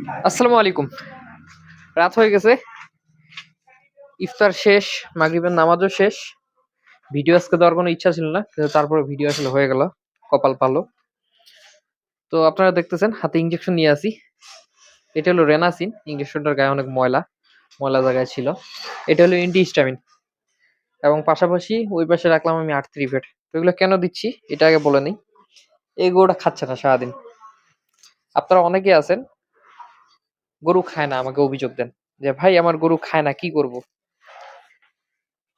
আসসালামু আলাইকুম। রাত হয়ে গেছে, ইফতার শেষ, মাগরিবের নামাজও শেষ। ভিডিও আজকে দেওয়ার কোনো ইচ্ছা ছিল না, কিন্তু তারপরে ভিডিও আসলে হয়ে গেল, কপাল ভালো। তো আপনারা দেখতেছেন হাতে ইঞ্জেকশন নিয়ে আসি। এটা হলো রেনাসিন। ইঞ্জেকশনটার গায়ে অনেক ময়লা ময়লা জায়গায় ছিল। এটা হলো এন্টিহিস্টামিন, এবং পাশাপাশি ওই পাশে রাখলাম আমি আর্থ্রিভেট। তো এগুলো কেন দিচ্ছি এটা আগে বলে নিই। এই গরুটা খাচ্ছে না সারাদিন। আপনারা অনেকে আছেন গরু খায় না, আমাকে অভিযোগ দেন যে ভাই আমার গরু খায় না, কি করব।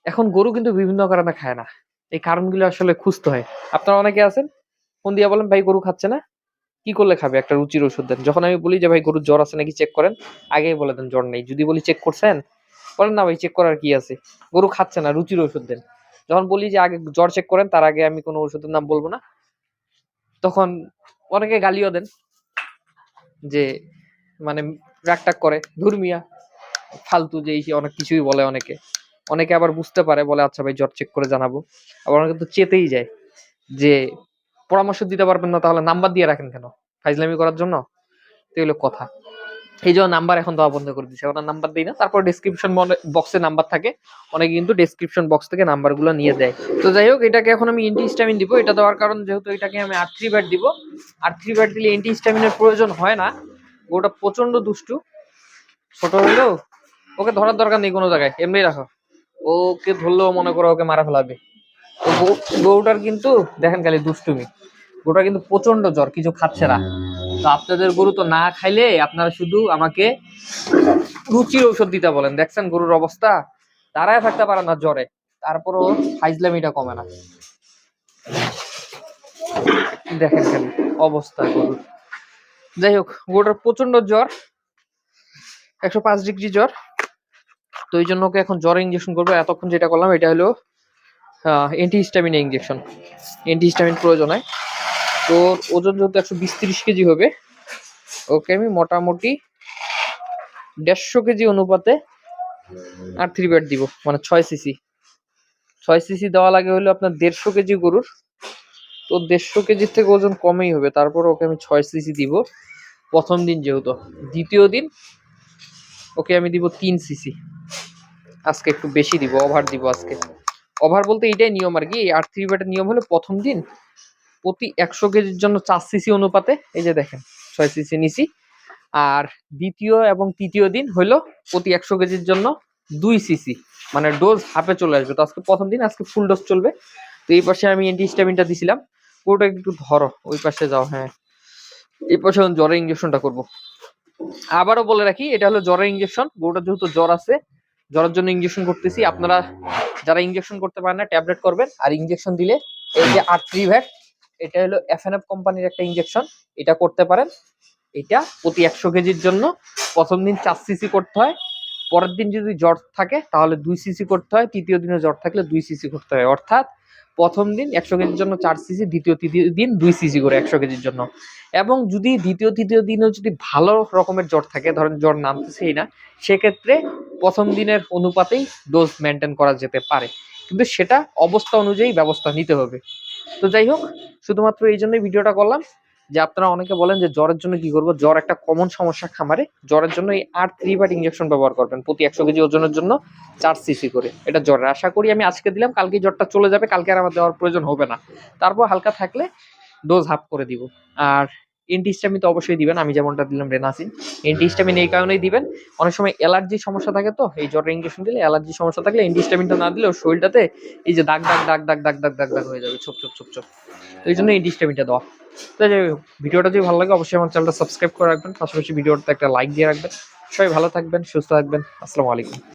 এখন গরু কিন্তু বিভিন্ন কারণে খায় না, এই কারণগুলো আসলে খুঁজতে হয়। আপনারা অনেকে আছেন ফোন দিয়ে বলেন ভাই গরু খাচ্ছে না, কি করলে খাবে, একটা রুচির ওষুধ দেন। যখন আমি বলি যে ভাই গরুর জ্বর আছে নাকি চেক করেন, আগেই বলে দেন জ্বর নেই। যদি বলি চেক করছেন, বলেন না ভাই চেক করার কি আছে, গরু খাচ্ছে না, রুচির ওষুধ দেন। যখন বলি যে আগে জ্বর চেক করেন, তার আগে আমি কোনো ওষুধের নাম বলবো না, তখন অনেকে গালিও দেন যে মানে রাগ টাগ করে, ধর্মিয়া ফালতু যে অনেক কিছুই বলে অনেকে। অনেকে আবার বুঝতে পারে, বলে আচ্ছা ভাই জ্বর চেক করে জানাবো। আবার অনেকে তো চেতেই যায় যে পরামর্শ দিতে পারবেন না, তাহলে নাম্বার দিয়ে রাখেন কেন, ফাইজলামি করার জন্য। তো এগুলো কথা। এই জন্য নাম্বার এখন দেওয়া বন্ধ করে দিচ্ছে, ওনার নাম্বার দিই না। তারপর ডেসক্রিপশন বক্সে নাম্বার থাকে, অনেকে কিন্তু ডেসক্রিপশন বক্স থেকে নাম্বার গুলো নিয়ে দেয়। তো যাই হোক, এটাকে এখন আমি এন্টিহিস্টামিন দিব। এটা দেওয়ার কারণ যেহেতু এটাকে আমি আর্থ্রিভ্যাট দিব, আর্থ্রিভ্যাট দিলে এন্টিহিস্টামিনের প্রয়োজন হয় না। ওটা প্রচন্ড দুষ্টু, ছোট হইলেও ওকে ধরার দরকার নেই কোনো জায়গায়, এমনি রাখো। ওকে ধরলেও মনে করো ওকে মারা ফেলাবে। তো গরুটার কিন্তু দেখেন খালি দুষ্টুমি। গরুটা কিন্তু প্রচন্ড জ্বর, কিছু খাচ্ছে না। তো আপনাদের গরু তো না খাইলে আপনারা শুধু আমাকে রুচির ঔষধ দিতে বলেন। দেখছেন গরুর অবস্থা, দাঁড়ায় থাকতে পারে না জ্বরে, তারপরও ফাইজলামিটা কমে না। দেখেন খালি অবস্থা গরুর। যাই হোক, গরুটার প্রচন্ড জ্বর, 105 ডিগ্রি জ্বর। তো এই জন্য ওকে এখন জ্বরের ইঞ্জেকশন করবো। এতক্ষণ যেটা করলাম এটা হলো এন্টিহিস্টামিন ইঞ্জেকশন। এন্টিহিস্টামিন প্রয়োজন হয়। তো ওজন যেহেতু 120-30 কেজি হবে, ওকে আমি মোটামুটি 150 কেজি অনুপাতে আর্থ্রিভেট দিব, মানে 6 সিসি। 6 সিসি দেওয়া লাগে হলো আপনার 150 কেজি গরুর। তো 150 কেজির থেকে ওজন কমেই হবে, তারপর ওকে আমি 6 সিসি দিব প্রথম দিন যেহেতু। দ্বিতীয় দিন ওকে আমি দিব 3 সিসি। আজকে একটু বেশি দিব, ওভার দিব আজকে। ওভার বলতে এইটাই নিয়ম আর কি। আর্থ্রিভেটের নিয়ম হলো প্রথম দিন প্রতি 100 কেজির জন্য 4 সিসি অনুপাতে, এই যে দেখেন 6 সিসি নিছি। আর দ্বিতীয় এবং তৃতীয় দিন হলো প্রতি 100 কেজির জন্য 2 সিসি, মানে ডোজ হাফে চলে আসবে। তো আজকে প্রথম দিন, আজকে ফুল ডোজ চলবে। তো এই পাশে আমি এন্টিহিস্টামিনটা দিছিলাম। পুরোটা একটু ধরো, ওই পাশে যাও, হ্যাঁ। এই পাশে জ্বরের ইঞ্জেকশনটা করব। আবারও বলে রাখি, এটা হলো জ্বরের ইঞ্জেকশন। গরুটা যেহেতু জ্বর আছে, জ্বরের জন্য ইঞ্জেকশন করতেছি। আপনারা যারা ইঞ্জেকশন করতে পারেন না, ট্যাবলেট করবেন। আর ইঞ্জেকশন দিলে এই যে আর্থ্রিভ্যাট, এটা হলো এফএনএফ কোম্পানির একটা ইঞ্জেকশন, এটা করতে পারেন। এটা প্রতি 100 কেজির জন্য প্রথম দিন 4 সিসি করতে হয়। পরের দিন যদি জ্বর থাকে তাহলে 2 সিসি করতে হয়। তৃতীয় দিনে জ্বর থাকলে 2 সিসি করতে হয়। অর্থাৎ প্রথম দিন 100 কেজির জন্য 4 সিসি, দ্বিতীয় তৃতীয় দিন 2 সিসি করে 100 কেজির জন্য। এবং যদি দ্বিতীয় তৃতীয় দিনেও যদি ভালো রকমের জ্বর থাকে, ধরেন জ্বর নামতেছেই না, সেক্ষেত্রে প্রথম দিনের অনুপাতেই ডোজ মেনটেন করা যেতে পারে, কিন্তু সেটা অবস্থা অনুযায়ী ব্যবস্থা নিতে হবে। তো যাই হোক, শুধুমাত্র এই জন্যই ভিডিওটা করলাম যে আপনারা অনেকে বলেন যে জ্বরের জন্য কি করবো। জ্বর একটা কমন সমস্যা খামারে। জ্বরের জন্য এই আর্থ্রিভ্যাট ইঞ্জেকশন ব্যবহার করবেন প্রতি 100 কেজি ওজনের জন্য 4 সিসি করে। এটা জ্বরের, আশা করি আমি আজকে দিলাম, কালকে জ্বরটা চলে যাবে, কালকে আর আমার দেওয়ার প্রয়োজন হবে না। তারপর হালকা থাকলে ডোজ হাফ করে দিব। আর এন্টিহিস্টামিন তো অবশ্যই দিবেন, আমি যেমনটা দিলাম রেনাসিন। এন্টিহিস্টামিন এই কারণেই দিবেন, অনেক সময় অ্যালার্জির সমস্যা থাকে। তো এই জ্বরের ইঞ্জেকশন দিলে অ্যালার্জির সমস্যা থাকলে এন্টিহিস্টামিনটা না দিলেও শরীরটাতে এই যে দাগ দাগ দাগ দাগ দাগ দাগ দাগ দাগ হয়ে যাবে, ছোপ ছোপ ছোপ ছোপ। তো এই জন্য এন্টিহিস্টামিনটা দেওয়া। তো যাই হোক, ভিডিওটা যদি ভালো লাগে অবশ্যই আমার চ্যানেলটা সাবস্ক্রাইব করে রাখবেন, পাশাপাশি ভিডিওটা একটা লাইক দিয়ে রাখবেন। সবাই ভালো থাকবেন, সুস্থ থাকবেন। আসসালামু আলাইকুম।